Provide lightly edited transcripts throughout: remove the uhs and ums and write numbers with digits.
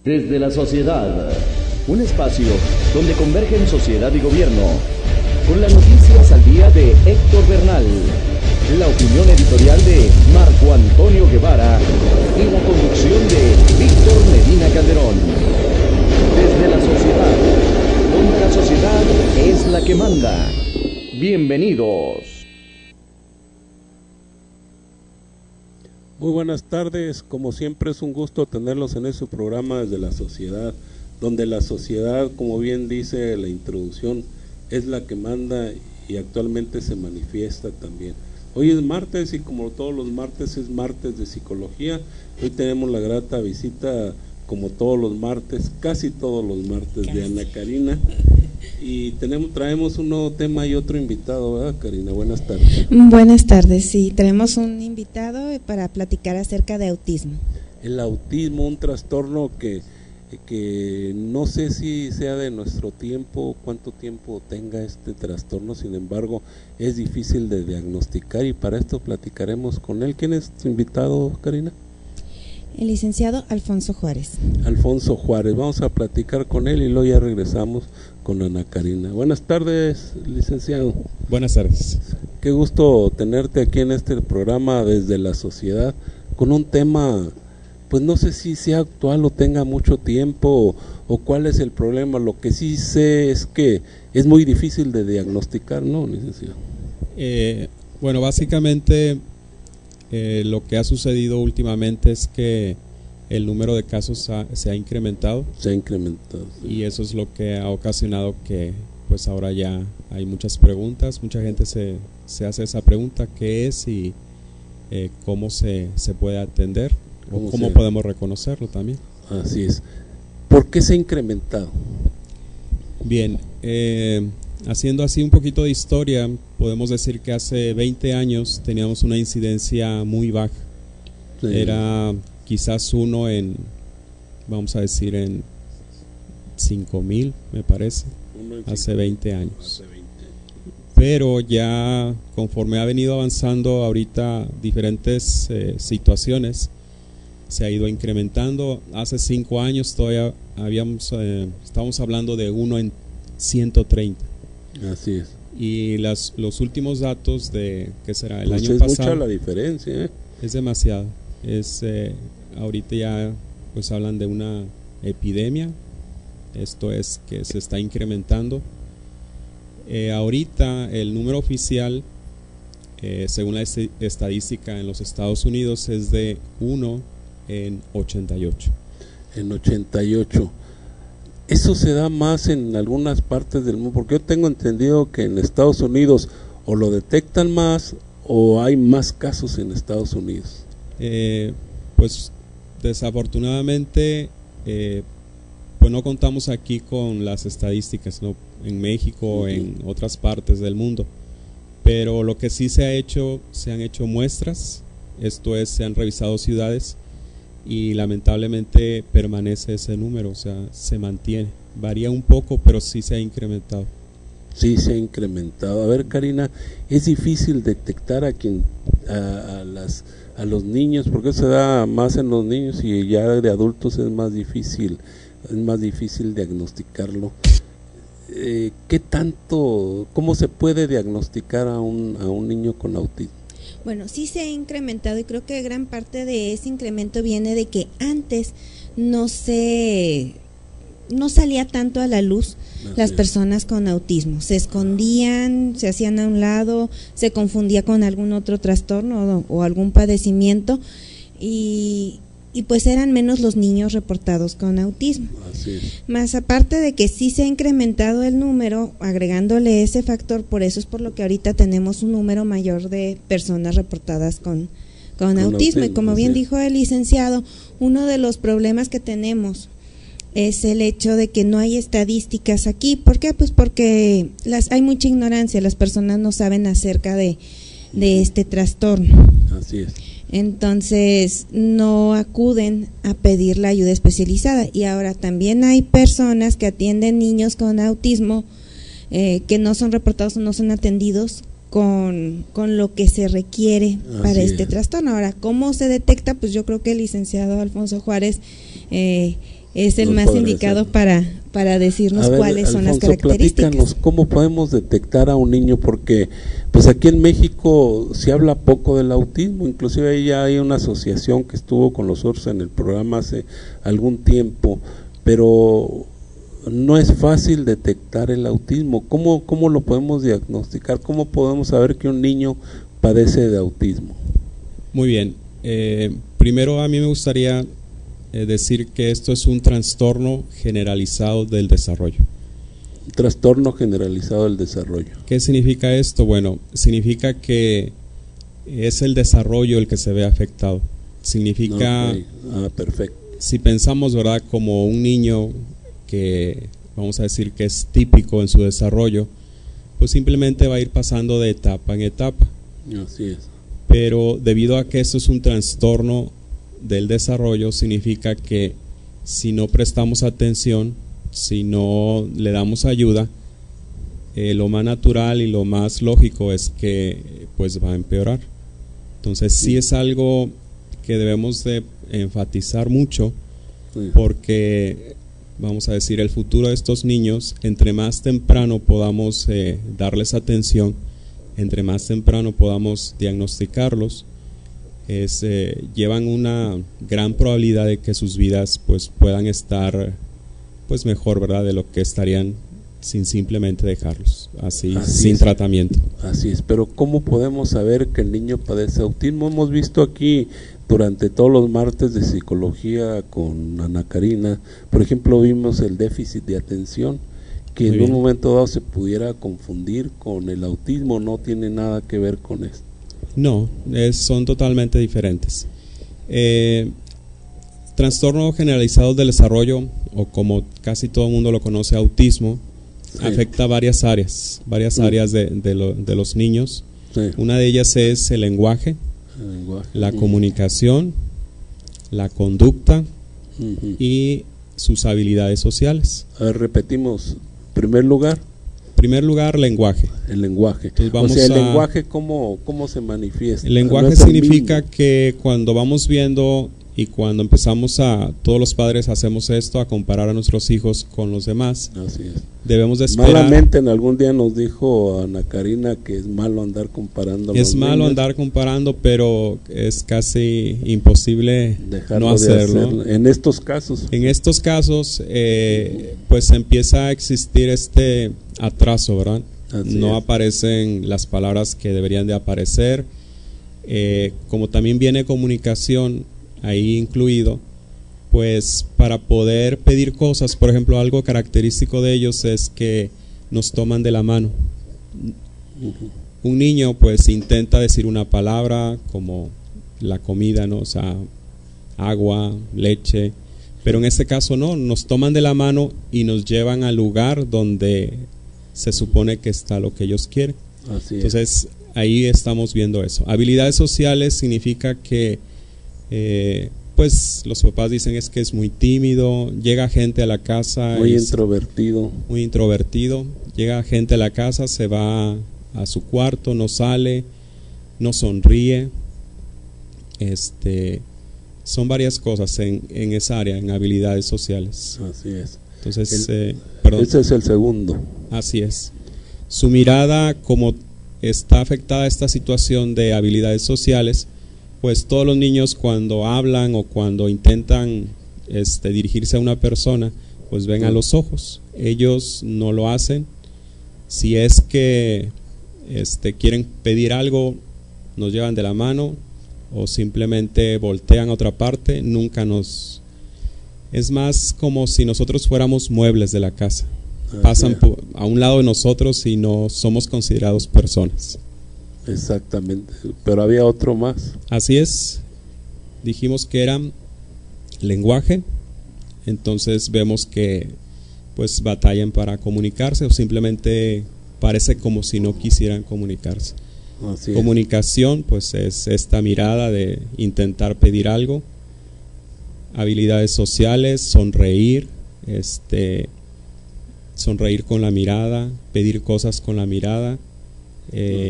Desde la sociedad, un espacio donde convergen sociedad y gobierno, con las noticias al día de Héctor Bernal, la opinión editorial de Marco Antonio Guevara y la conducción de Víctor Medina Calderón. Desde la sociedad, donde la sociedad es la que manda. Bienvenidos. Muy buenas tardes, como siempre es un gusto tenerlos en este programa Desde la Sociedad, donde la sociedad, como bien dice la introducción, es la que manda y actualmente se manifiesta también. Hoy es martes y como todos los martes es martes de psicología. Hoy tenemos la grata visita, como todos los martes, casi todos los martes, de Ana Karina. Y traemos un nuevo tema y otro invitado, ¿verdad, Karina? Buenas tardes. Buenas tardes, sí, tenemos un invitado para platicar acerca de autismo. El autismo, un trastorno que no sé si sea de nuestro tiempo, cuánto tiempo tenga este trastorno, sin embargo, es difícil de diagnosticar y para esto platicaremos con él. ¿Quién es tu invitado, Karina? El licenciado Alfonso Juárez. Alfonso Juárez, vamos a platicar con él y luego ya regresamos con Ana Karina. Buenas tardes, licenciado. Buenas tardes. Qué gusto tenerte aquí en este programa Desde la Sociedad, con un tema, pues no sé si sea actual o tenga mucho tiempo o cuál es el problema. Lo que sí sé es que es muy difícil de diagnosticar, ¿no, licenciado? Bueno, básicamente lo que ha sucedido últimamente es que el número de casos se ha incrementado. Se ha incrementado. Sí. Y eso es lo que ha ocasionado que pues ahora ya hay muchas preguntas, mucha gente se hace esa pregunta, ¿qué es y cómo se puede atender o cómo podemos reconocerlo también? Así es. ¿Por qué se ha incrementado? Bien, haciendo así un poquito de historia, podemos decir que hace 20 años teníamos una incidencia muy baja. Sí. Era quizás uno en, vamos a decir, en 5,000, me parece, hace 20 años. Hace 20. Pero ya conforme ha venido avanzando ahorita diferentes situaciones, se ha ido incrementando. Hace 5 años todavía estábamos hablando de 1 en 130. Así es. Y los últimos datos de, ¿qué será? El pues año es pasado. Mucha la diferencia, ¿eh? Es demasiado. Ahorita ya pues hablan de una epidemia. Esto es que se está incrementando. Ahorita el número oficial, según la estadística en los Estados Unidos, es de 1 en 88. En 88. Eso se da más en algunas partes del mundo, porque yo tengo entendido que en Estados Unidos o lo detectan más o hay más casos en Estados Unidos. Pues desafortunadamente pues no contamos aquí con las estadísticas, ¿no? En México o en otras partes del mundo, pero lo que sí se han hecho muestras, esto es, se han revisado ciudades y lamentablemente permanece ese número, o sea, se mantiene, varía un poco, pero sí se ha incrementado. Sí, se ha incrementado. A ver, Karina, es difícil detectar a los niños, porque se da más en los niños y ya de adultos es más difícil diagnosticarlo. ¿Qué tanto, cómo se puede diagnosticar a un niño con autismo? Bueno, sí se ha incrementado y creo que gran parte de ese incremento viene de que antes no salía tanto a la luz las personas con autismo, se escondían, se hacían a un lado, se confundía con algún otro trastorno o algún padecimiento y pues eran menos los niños reportados con autismo. Así es. Más aparte de que sí se ha incrementado el número, agregándole ese factor, por eso es por lo que ahorita tenemos un número mayor de personas reportadas con autismo. Y como bien dijo el licenciado, uno de los problemas que tenemos es el hecho de que no hay estadísticas aquí. ¿Por qué? Pues porque hay mucha ignorancia, las personas no saben acerca de este trastorno. Así es. Entonces no acuden a pedir la ayuda especializada. Y ahora también hay personas que atienden niños con autismo que no son reportados o no son atendidos con lo que se requiere para este trastorno. Ahora, ¿cómo se detecta? Pues yo creo que el licenciado Alfonso Juárez es el más indicado para decirnos cuáles son las características. Platícanos, ¿cómo podemos detectar a un niño? Porque pues aquí en México se habla poco del autismo, inclusive ahí ya hay una asociación que estuvo con nosotros en el programa hace algún tiempo, pero no es fácil detectar el autismo. ¿Cómo lo podemos diagnosticar? ¿Cómo podemos saber que un niño padece de autismo? Muy bien. Primero a mí me gustaría decir que esto es un trastorno generalizado del desarrollo. Trastorno generalizado del desarrollo. ¿Qué significa esto? Bueno, significa que es el desarrollo el que se ve afectado. Significa, perfecto. Si pensamos, ¿verdad?, como un niño que vamos a decir que es típico en su desarrollo, pues simplemente va a ir pasando de etapa en etapa. Así es. Pero debido a que esto es un trastorno del desarrollo, significa que si no prestamos atención, si no le damos ayuda, lo más natural y lo más lógico es que pues va a empeorar. Entonces sí es algo que debemos de enfatizar mucho, porque vamos a decir, el futuro de estos niños, entre más temprano podamos darles atención, entre más temprano podamos diagnosticarlos, llevan una gran probabilidad de que sus vidas pues puedan estar pues mejor, ¿verdad?, de lo que estarían sin simplemente dejarlos así sin tratamiento. Así es, pero ¿cómo podemos saber que el niño padece autismo? Hemos visto aquí durante todos los martes de psicología con Ana Karina, por ejemplo, vimos el déficit de atención, que en un momento dado se pudiera confundir con el autismo. No tiene nada que ver con esto. No, son totalmente diferentes. Trastorno generalizado del desarrollo, o como casi todo el mundo lo conoce, autismo, afecta varias áreas de los niños. Una de ellas es el lenguaje, la comunicación, la conducta y sus habilidades sociales. A ver, repetimos. Primer lugar, lenguaje. El lenguaje. Entonces el lenguaje, ¿cómo se manifiesta? El lenguaje significa que cuando vamos viendo y cuando empezamos todos los padres hacemos esto, a comparar a nuestros hijos con los demás. Así es. Debemos de esperar. Malamente en algún día nos dijo Ana Karina que es malo andar comparando. Es malo andar comparando, pero es casi imposible no hacerlo. En estos casos. En estos casos, pues empieza a existir este atraso, ¿verdad? No aparecen las palabras que deberían de aparecer. Como también viene comunicación ahí incluido, pues para poder pedir cosas, por ejemplo, algo característico de ellos es que nos toman de la mano. Un niño pues intenta decir una palabra como la comida, ¿no? O sea, agua, leche, pero en este caso no, nos toman de la mano y nos llevan al lugar donde se supone que está lo que ellos quieren. Así es. Entonces ahí estamos viendo eso. Habilidades sociales significa que pues los papás dicen es que es muy tímido, llega gente a la casa muy introvertido, llega gente a la casa, se va a su cuarto, no sale, no sonríe. Son varias cosas en esa área, en habilidades sociales. Así es. Entonces, ese es el segundo. Así es. Su mirada, como está afectada esta situación de habilidades sociales, pues todos los niños cuando hablan o cuando intentan dirigirse a una persona, pues ven a los ojos. Ellos no lo hacen. Si es que quieren pedir algo, nos llevan de la mano o simplemente voltean a otra parte. Nunca nos... Es más como si nosotros fuéramos muebles de la casa. Pasan a un lado de nosotros y no somos considerados personas. Exactamente, pero había otro más. Así es, dijimos que era lenguaje, entonces vemos que pues batallan para comunicarse o simplemente parece como si no quisieran comunicarse. Así es. Comunicación pues es esta mirada de intentar pedir algo. Habilidades sociales, sonreír, sonreír con la mirada, pedir cosas con la mirada.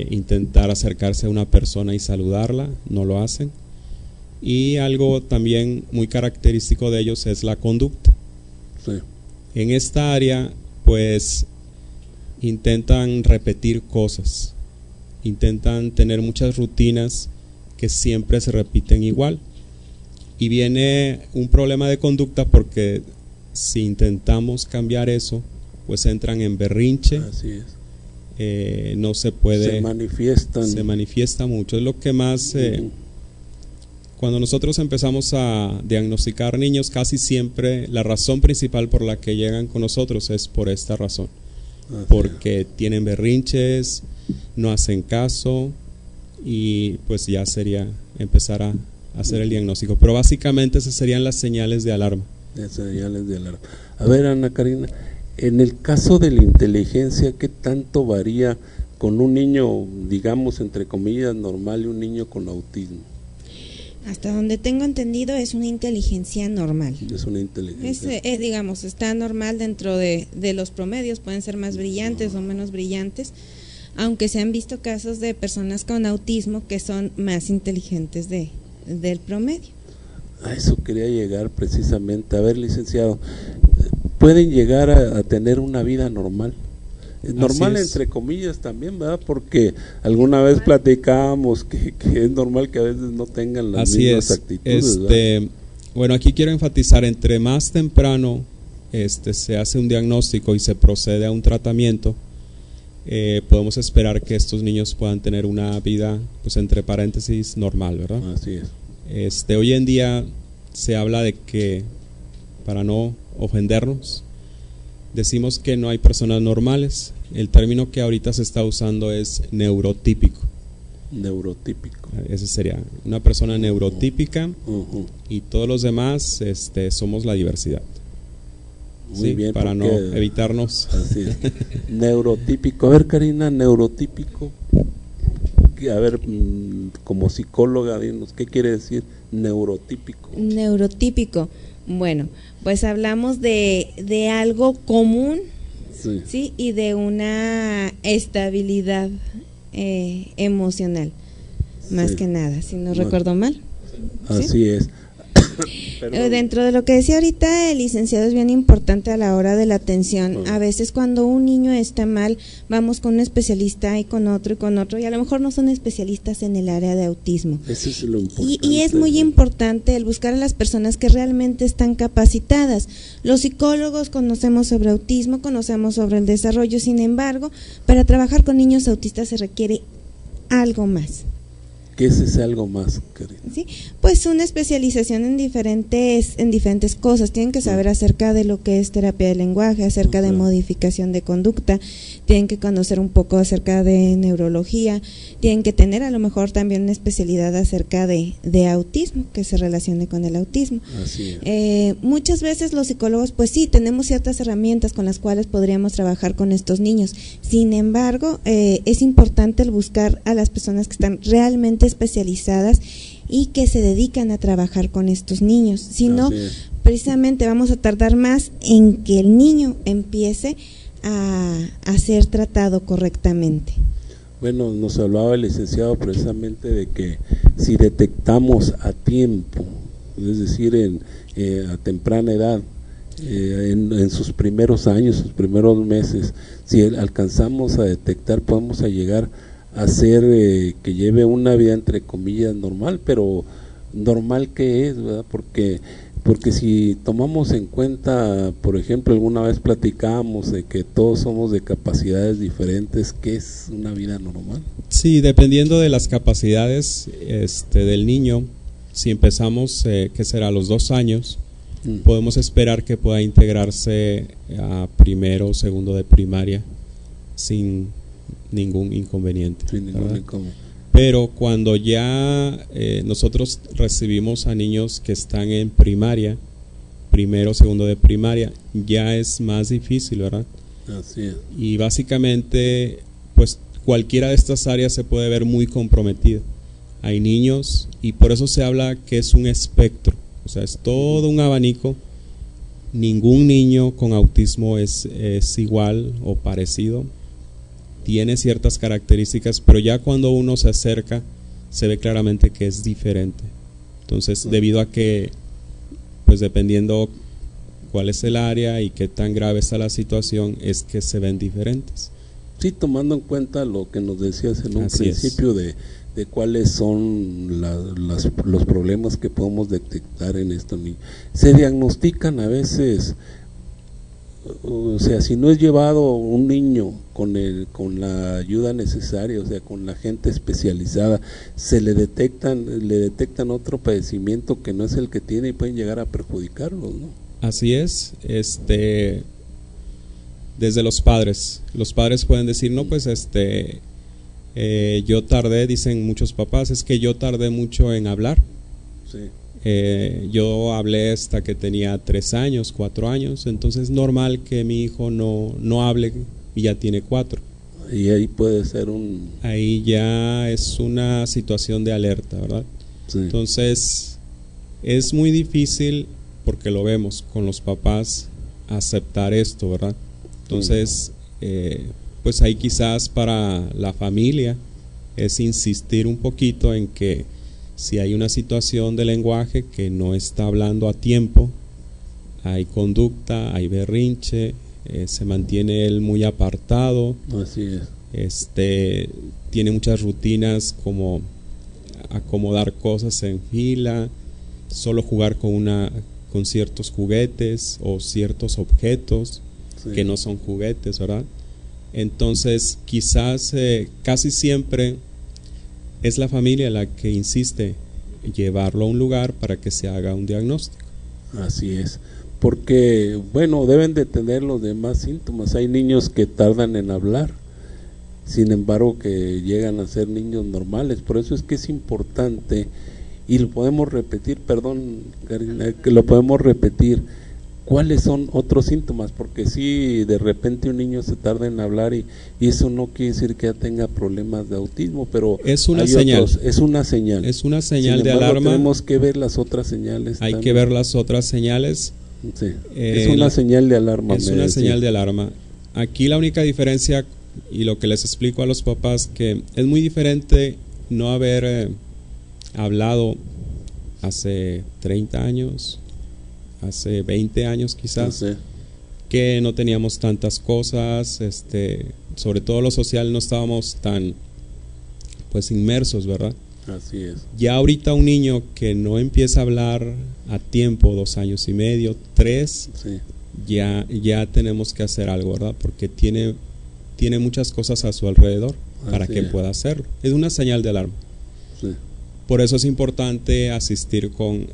Intentar acercarse a una persona y saludarla, no lo hacen. Y algo también muy característico de ellos es la conducta. Sí. En esta área, pues, intentan repetir cosas, intentan tener muchas rutinas que siempre se repiten igual. Y viene un problema de conducta porque si intentamos cambiar eso, pues entran en berrinche. Así es. No se puede. Se manifiesta mucho. Es lo que más. Cuando nosotros empezamos a diagnosticar niños, casi siempre la razón principal por la que llegan con nosotros es por esta razón. Porque tienen berrinches, no hacen caso y pues ya sería empezar a hacer el diagnóstico. Pero básicamente esas serían las señales de alarma. A ver, Ana Karina, en el caso de la inteligencia, ¿qué tanto varía con un niño, digamos, entre comillas, normal y un niño con autismo? Hasta donde tengo entendido es una inteligencia normal. Es una inteligencia. Digamos, está normal dentro de los promedios, pueden ser más brillantes o menos brillantes, aunque se han visto casos de personas con autismo que son más inteligentes del promedio. A eso quería llegar precisamente. A ver, licenciado, ¿pueden llegar a tener una vida normal? Normal entre comillas también, ¿verdad? Porque alguna vez platicábamos que es normal que a veces no tengan las mismas actitudes. Bueno, aquí quiero enfatizar, entre más temprano se hace un diagnóstico y se procede a un tratamiento, podemos esperar que estos niños puedan tener una vida, pues entre paréntesis, normal, ¿verdad? Así es. Hoy en día se habla de que, para no ofendernos, decimos que no hay personas normales. El término que ahorita se está usando es neurotípico. Neurotípico. Ese sería una persona neurotípica, y todos los demás somos la diversidad. Muy bien, para no evitarnos. Así es. Neurotípico. A ver, Karina, neurotípico. A ver, como psicóloga, dinos, ¿qué quiere decir neurotípico? Neurotípico. Bueno, pues hablamos de algo común, ¿sí? Y de una estabilidad emocional, más que nada, si no recuerdo mal. Así ¿sí? Es. Dentro de lo que decía ahorita el licenciado, es bien importante a la hora de la atención. A veces cuando un niño está mal, vamos con un especialista y con otro, y a lo mejor no son especialistas en el área de autismo. Eso es lo importante. Y es muy importante el buscar a las personas que realmente están capacitadas. Los psicólogos conocemos sobre autismo, conocemos sobre el desarrollo, sin embargo, para trabajar con niños autistas se requiere algo más. ¿Qué es ese algo más, Karina? Sí, pues una especialización en diferentes cosas. Tienen que saber acerca de lo que es terapia de lenguaje, acerca de modificación de conducta, tienen que conocer un poco acerca de neurología, tienen que tener a lo mejor también una especialidad acerca de autismo, que se relacione con el autismo. Así es. Muchas veces los psicólogos, pues sí, tenemos ciertas herramientas con las cuales podríamos trabajar con estos niños. Sin embargo, es importante el buscar a las personas que están realmente especializadas y que se dedican a trabajar con estos niños. Si no, precisamente vamos a tardar más en que el niño empiece a ser tratado correctamente. Bueno, nos hablaba el licenciado precisamente de que si detectamos a tiempo, es decir, a temprana edad, en sus primeros años, sus primeros meses, si alcanzamos a detectar, podemos llegar a hacer que lleve una vida entre comillas normal, pero normal que es, ¿verdad? Porque si tomamos en cuenta, por ejemplo, alguna vez platicábamos de que todos somos de capacidades diferentes, ¿qué es una vida normal? Sí, dependiendo de las capacidades del niño, si empezamos, que será a los 2 años, podemos esperar que pueda integrarse a primero o segundo de primaria sin ningún inconveniente. Pero cuando ya nosotros recibimos a niños que están en primaria, primero, segundo de primaria, ya es más difícil, ¿verdad? Así es. Y básicamente, pues cualquiera de estas áreas se puede ver muy comprometida. Hay niños, y por eso se habla que es un espectro, o sea, es todo un abanico. Ningún niño con autismo es igual o parecido. Tiene ciertas características, pero ya cuando uno se acerca se ve claramente que es diferente. Entonces, debido a que, pues dependiendo cuál es el área y qué tan grave está la situación, es que se ven diferentes. Sí, tomando en cuenta lo que nos decías en un principio de cuáles son los problemas que podemos detectar en estos niños. Se diagnostican a veces, o sea, si no es llevado un niño con la ayuda necesaria, o sea, con la gente especializada, se le detectan otro padecimiento que no es el que tiene y pueden llegar a perjudicarlos, ¿no? Así es, desde los padres pueden decir, no, pues yo tardé, dicen muchos papás, es que yo tardé mucho en hablar. Sí. Yo hablé hasta que tenía 3 años, 4 años, entonces es normal que mi hijo no hable y ya tiene 4. Y ahí puede ser ahí ya es una situación de alerta, ¿verdad? Sí. Entonces es muy difícil, porque lo vemos con los papás, aceptar esto, ¿verdad? Entonces pues ahí quizás para la familia es insistir un poquito en que si hay una situación de lenguaje que no está hablando a tiempo, hay conducta, hay berrinche, se mantiene él muy apartado. Así es. Tiene muchas rutinas como acomodar cosas en fila, solo jugar con ciertos juguetes o ciertos objetos, sí, que no son juguetes, ¿verdad? Entonces quizás casi siempre es la familia la que insiste en llevarlo a un lugar para que se haga un diagnóstico. Así es, porque bueno, deben de tener los demás síntomas. Hay niños que tardan en hablar, sin embargo que llegan a ser niños normales. Por eso es que es importante, y lo podemos repetir, perdón Karina, que lo podemos repetir, ¿cuáles son otros síntomas? Porque si de repente un niño se tarda en hablar y eso no quiere decir que ya tenga problemas de autismo, pero es una señal. Es una señal. Es una señal Sin de embargo, alarma. Tenemos que ver las otras señales. Hay también que ver las otras señales. Sí. Es una señal de alarma. Es una señal de alarma. Aquí la única diferencia, y lo que les explico a los papás, que es muy diferente no haber hablado hace 30 años, hace 20 años quizás, sí, que no teníamos tantas cosas, sobre todo lo social no estábamos tan pues inmersos, ¿verdad? Así es. Ya ahorita un niño que no empieza a hablar a tiempo, 2 años y medio, 3, sí, ya tenemos que hacer algo, ¿verdad? Porque tiene muchas cosas a su alrededor para que pueda hacerlo. Es una señal de alarma. Sí. Por eso es importante asistir con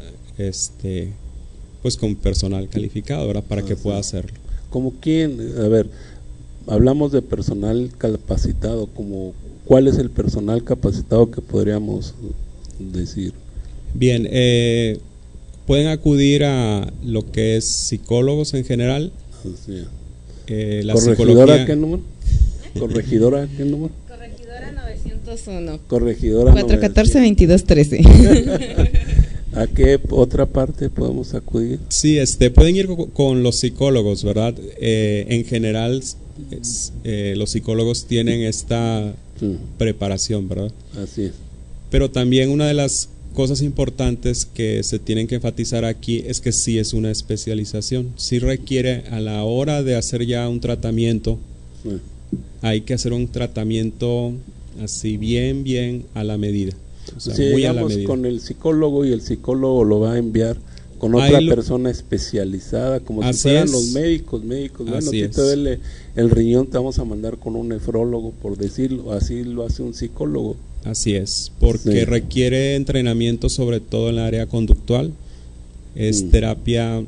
pues con personal calificado, ¿verdad? Para que pueda hacerlo. ¿Como quién? A ver, hablamos de personal capacitado, como ¿cuál es el personal capacitado que podríamos decir? Bien, pueden acudir a lo que es psicólogos en general. Así la ¿Corregidora qué número? ¿Corregidora qué número? Corregidora 901. Corregidora 414-2213. ¿A qué otra parte podemos acudir? Sí, pueden ir con los psicólogos, ¿verdad? En general, los psicólogos tienen esta preparación, ¿verdad? Así es. Pero también una de las cosas importantes que se tienen que enfatizar aquí es que sí es una especialización. Sí requiere, a la hora de hacer ya un tratamiento, hay que hacer un tratamiento así bien a la medida. O sea, si muy llegamos a la medida. Con el psicólogo y el psicólogo lo va a enviar con otra persona especializada, como si fueran los médicos. Bueno, si te duele el riñón, te vamos a mandar con un nefrólogo, por decirlo, así lo hace un psicólogo. Así es, porque requiere entrenamiento sobre todo en el área conductual. Es terapia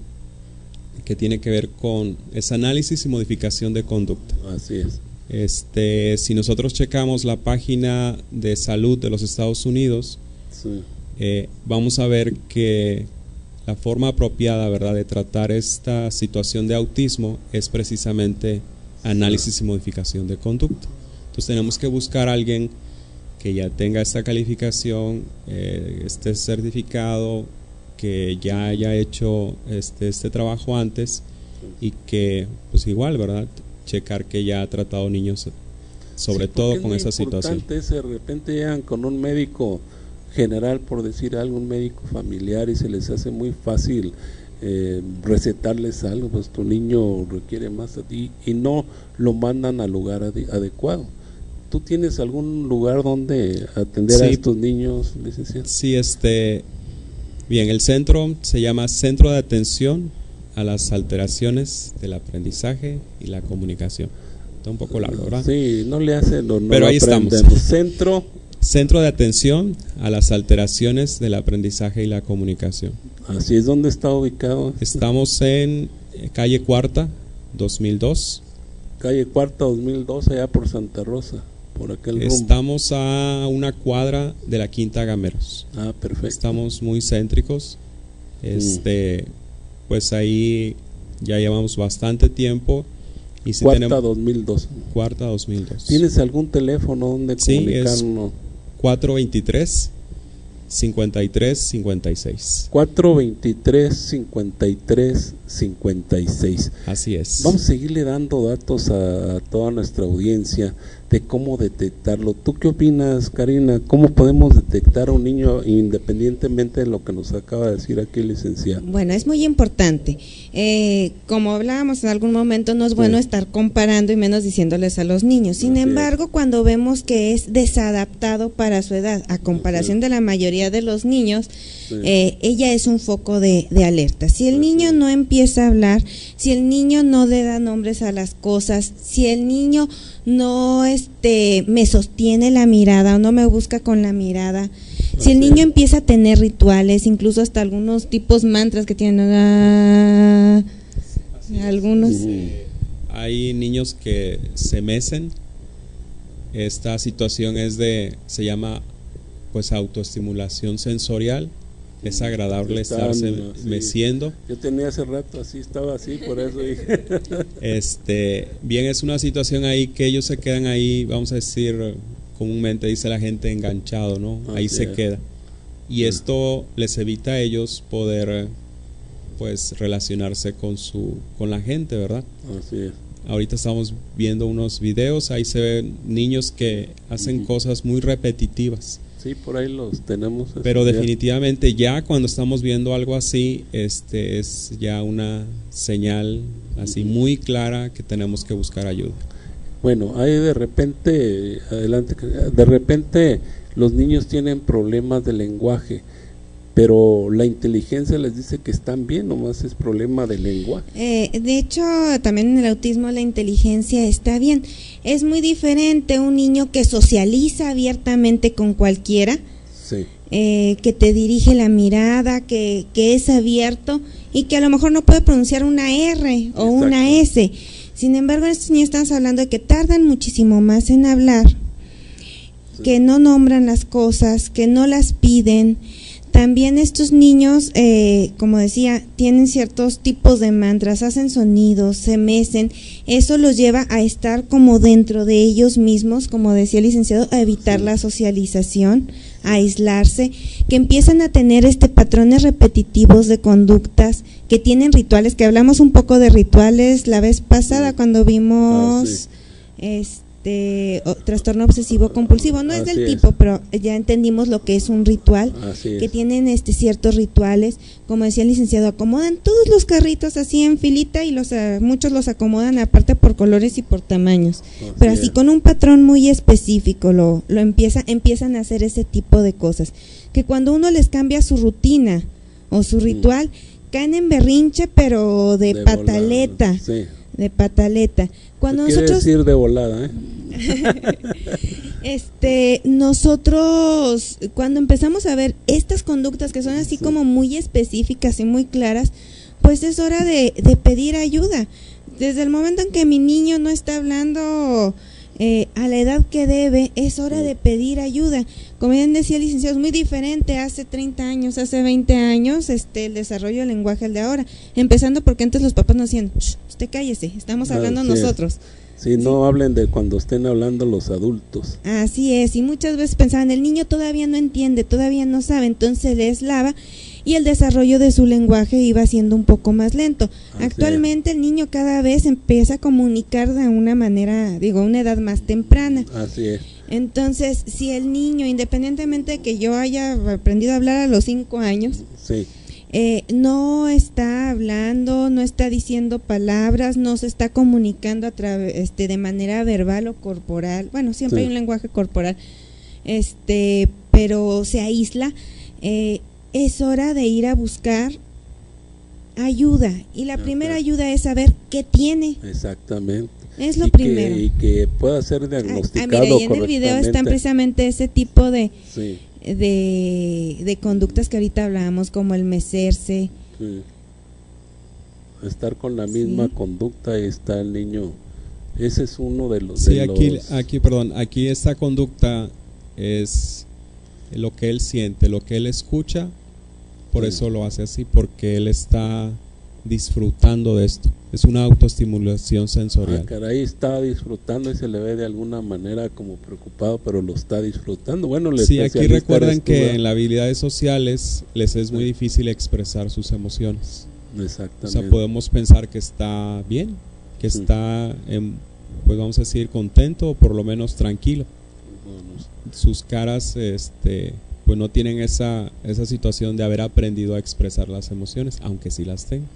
que tiene que ver con ese análisis y modificación de conducta. Así es. Si nosotros checamos la página de salud de los Estados Unidos, vamos a ver que la forma apropiada, ¿verdad?, de tratar esta situación de autismo es precisamente análisis y modificación de conducta. Entonces tenemos que buscar a alguien que ya tenga esta calificación, esté certificado, que ya haya hecho este trabajo antes y que, pues igual, ¿verdad?, checar que ya ha tratado niños, sobre todo con esa situación. De repente llegan con un médico general, por decir algo, un médico familiar, y se les hace muy fácil recetarles algo, pues tu niño requiere más a ti, y no lo mandan al lugar adecuado. ¿Tú tienes algún lugar donde atender a estos niños, licenciado? Sí, bien, el centro se llama Centro de Atención a las Alteraciones del Aprendizaje y la Comunicación. Está un poco largo, ¿verdad? Sí, no le hace lo no. Pero ahí estamos. Centro de Atención a las Alteraciones del Aprendizaje y la Comunicación. Así es. ¿Dónde está ubicado? Estamos en calle Cuarta, 2002. Calle Cuarta, 2002, allá por Santa Rosa, por aquel rumbo. Estamos a una cuadra de la Quinta Gameros. Ah, perfecto. Estamos muy céntricos. Pues ahí ya llevamos bastante tiempo. Y si Cuarta 2002. Cuarta 2002. ¿Tienes algún teléfono donde comunicarnos? Sí, es 423-53-56. 423-53-56. Así es. Vamos a seguirle dando datos a toda nuestra audiencia de cómo detectarlo. ¿Tú qué opinas, Karina? ¿Cómo podemos detectar a un niño independientemente de lo que nos acaba de decir aquí el licenciado? Bueno, es muy importante. Como hablábamos en algún momento, no es bueno estar comparando y menos diciéndoles a los niños. Sin embargo, cuando vemos que es desadaptado para su edad, a comparación de la mayoría de los niños, ella es un foco de alerta. Si el niño no empieza a hablar, si el niño no le da nombres a las cosas, si el niño no me sostiene la mirada o no me busca con la mirada, si el niño empieza a tener rituales, incluso hasta algunos tipos mantras que tienen algunos. Hay niños que se mecen. Esta situación se llama pues autoestimulación sensorial. Es agradable estarse meciendo. Yo tenía hace rato así, estaba así, por eso dije. Bien, es una situación ahí que ellos se quedan ahí, vamos a decir, comúnmente dice la gente, enganchado, ¿no? Ahí se queda. Y esto les evita a ellos poder pues relacionarse con la gente, ¿verdad? Así es. Ahorita estamos viendo unos videos, ahí se ven niños que hacen cosas muy repetitivas. Sí, por ahí los tenemos. Pero definitivamente ya cuando estamos viendo algo así, es ya una señal así muy clara que tenemos que buscar ayuda. Bueno, hay de repente los niños tienen problemas de lenguaje, pero la inteligencia les dice que están bien, nomás es problema de lenguaje. De hecho, también en el autismo la inteligencia está bien. Es muy diferente un niño que socializa abiertamente con cualquiera, que te dirige la mirada, que es abierto y que a lo mejor no puede pronunciar una R o una S. Sin embargo, estos niños estamos hablando de que tardan muchísimo más en hablar, que no nombran las cosas, que no las piden. También estos niños, como decía, tienen ciertos tipos de mantras, hacen sonidos, se mecen. Eso los lleva a estar como dentro de ellos mismos, como decía el licenciado, a evitar la socialización, a aislarse, que empiezan a tener patrones repetitivos de conductas, que tienen rituales, que hablamos un poco de rituales la vez pasada cuando vimos trastorno obsesivo compulsivo, no es del tipo, pero ya entendimos lo que es un ritual, que tienen ciertos rituales, como decía el licenciado, acomodan todos los carritos así en filita y muchos los acomodan aparte por colores y por tamaños, pero así con un patrón muy específico empiezan a hacer ese tipo de cosas, que cuando uno les cambia su rutina o su ritual, caen en berrinche, pero de pataleta. De pataleta. Cuando nosotros decir de volada, nosotros cuando empezamos a ver estas conductas que son así como muy específicas y muy claras, pues es hora de pedir ayuda. Desde el momento en que mi niño no está hablando a la edad que debe, es hora de pedir ayuda. Como bien decía el licenciado, es muy diferente hace 30 años, hace 20 años, el desarrollo del lenguaje al de ahora. Empezando porque antes los papás nos decían, usted cállese, estamos hablando nosotros. Sí, no hablen de cuando estén hablando los adultos. Así es, y muchas veces pensaban, el niño todavía no entiende, todavía no sabe, entonces le aislaba y el desarrollo de su lenguaje iba siendo un poco más lento. Actualmente el niño cada vez empieza a comunicar de una manera, una edad más temprana. Así es. Entonces, si el niño, independientemente de que yo haya aprendido a hablar a los 5 años, no está hablando, no está diciendo palabras, no se está comunicando a través de manera verbal o corporal. Bueno, siempre hay un lenguaje corporal, pero se aísla. Es hora de ir a buscar ayuda, y la primera ayuda es saber qué tiene. Exactamente. Es lo primero. Y que pueda ser diagnosticado mira, y en el video están precisamente ese tipo de conductas que ahorita hablábamos, como el mecerse. Sí. Estar con la misma conducta, y está el niño. Ese es uno de los... Sí, aquí esta conducta es lo que él siente, lo que él escucha, por eso lo hace así, porque él está disfrutando de esto. Es una autoestimulación sensorial. Caray, está disfrutando, y se le ve de alguna manera como preocupado, pero lo está disfrutando. Bueno, sí, aquí recuerden que en las habilidades sociales les es muy difícil expresar sus emociones. Exactamente. O sea, podemos pensar que está bien, que está, pues vamos a decir, contento, o por lo menos tranquilo. Sus caras, pues no tienen esa situación de haber aprendido a expresar las emociones, aunque sí las tengan.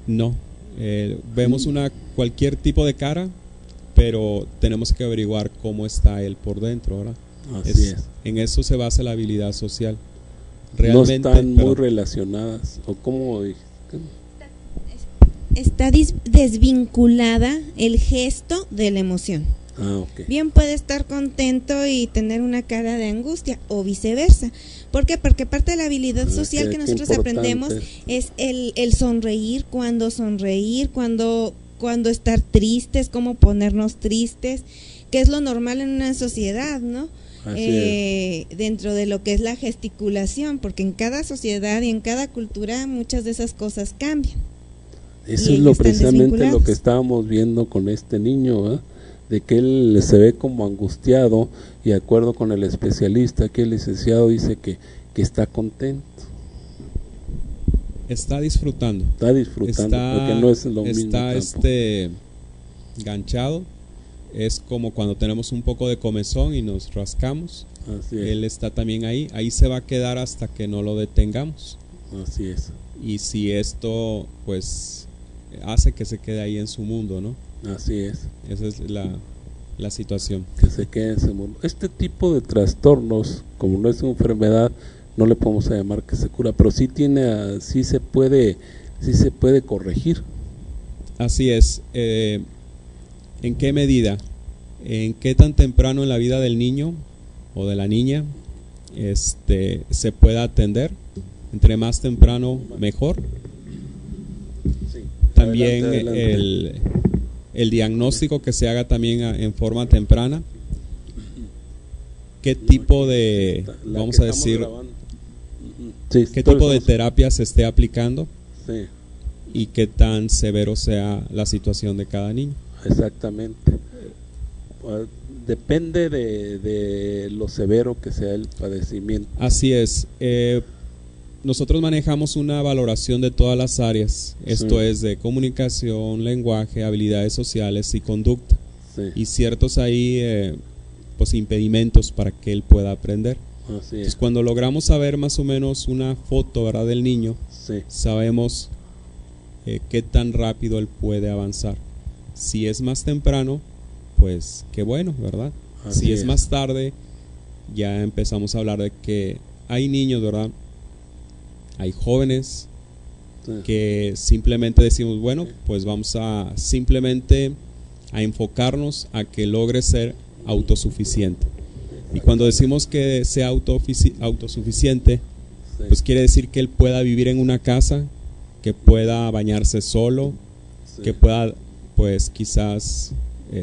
No, vemos cualquier tipo de cara, pero tenemos que averiguar cómo está él por dentro, ¿verdad? Así es. En eso se basa la habilidad social. Realmente, no están muy relacionadas, o cómo está desvinculada el gesto de la emoción. Okay. Bien puede estar contento y tener una cara de angustia, o viceversa. ¿Por qué? Porque parte de la habilidad social que nosotros aprendemos es el sonreír, cuando estar tristes, cómo ponernos tristes, que es lo normal en una sociedad, ¿no? Dentro de lo que es la gesticulación, porque en cada sociedad y en cada cultura muchas de esas cosas cambian. Eso es precisamente lo que estábamos viendo con este niño, de que él se ve como angustiado, y de acuerdo con el especialista, que el licenciado dice que está contento. Está disfrutando. Porque no es lo mismo. Está ganchado. Es como cuando tenemos un poco de comezón y nos rascamos. Así es. Él está también ahí se va a quedar hasta que no lo detengamos. Así es. Y si esto pues hace que se quede ahí en su mundo, ¿no? Así es. Esa es la situación. Que se quede en ese mundo. Este tipo de trastornos, como no es una enfermedad, no le podemos llamar que se cura, pero sí se puede corregir. Así es. ¿En qué medida? ¿En qué tan temprano en la vida del niño o de la niña se pueda atender? Entre más temprano, mejor. Sí. También adelante. El diagnóstico que se haga también en forma temprana. ¿Qué tipo de, vamos a decir, qué tipo de terapia se esté aplicando? Sí. Y qué tan severo sea la situación de cada niño. Exactamente. Depende de lo severo que sea el padecimiento. Así es. Nosotros manejamos una valoración de todas las áreas. Esto es de comunicación, lenguaje, habilidades sociales y conducta. Y ciertos ahí pues impedimentos para que él pueda aprender. Entonces, cuando logramos saber más o menos una foto, ¿verdad?, del niño, sabemos qué tan rápido él puede avanzar. Si es más temprano, pues qué bueno, ¿verdad? Si es más tarde, ya empezamos a hablar de que hay niños, ¿verdad? Hay jóvenes que simplemente decimos, bueno, pues vamos a simplemente a enfocarnos a que logre ser autosuficiente. Y cuando decimos que sea autosuficiente, pues quiere decir que él pueda vivir en una casa, que pueda bañarse solo, que pueda pues quizás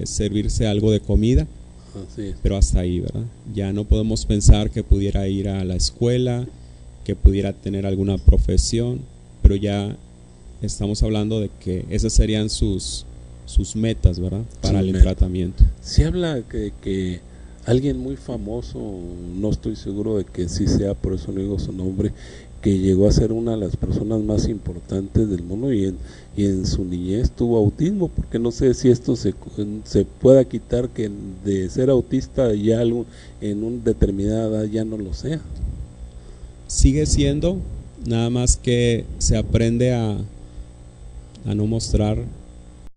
servirse algo de comida, pero hasta ahí, ¿verdad? Ya no podemos pensar que pudiera ir a la escuela, que pudiera tener alguna profesión, pero ya estamos hablando de que esas serían sus metas, ¿verdad?, para el tratamiento. Se habla que alguien muy famoso, no estoy seguro de que sí sea, por eso no digo su nombre, que llegó a ser una de las personas más importantes del mundo, y en su niñez tuvo autismo, porque no sé si esto se pueda quitar, que de ser autista ya en una determinada edad ya no lo sea. sigue siendo, nada más que se aprende a no mostrar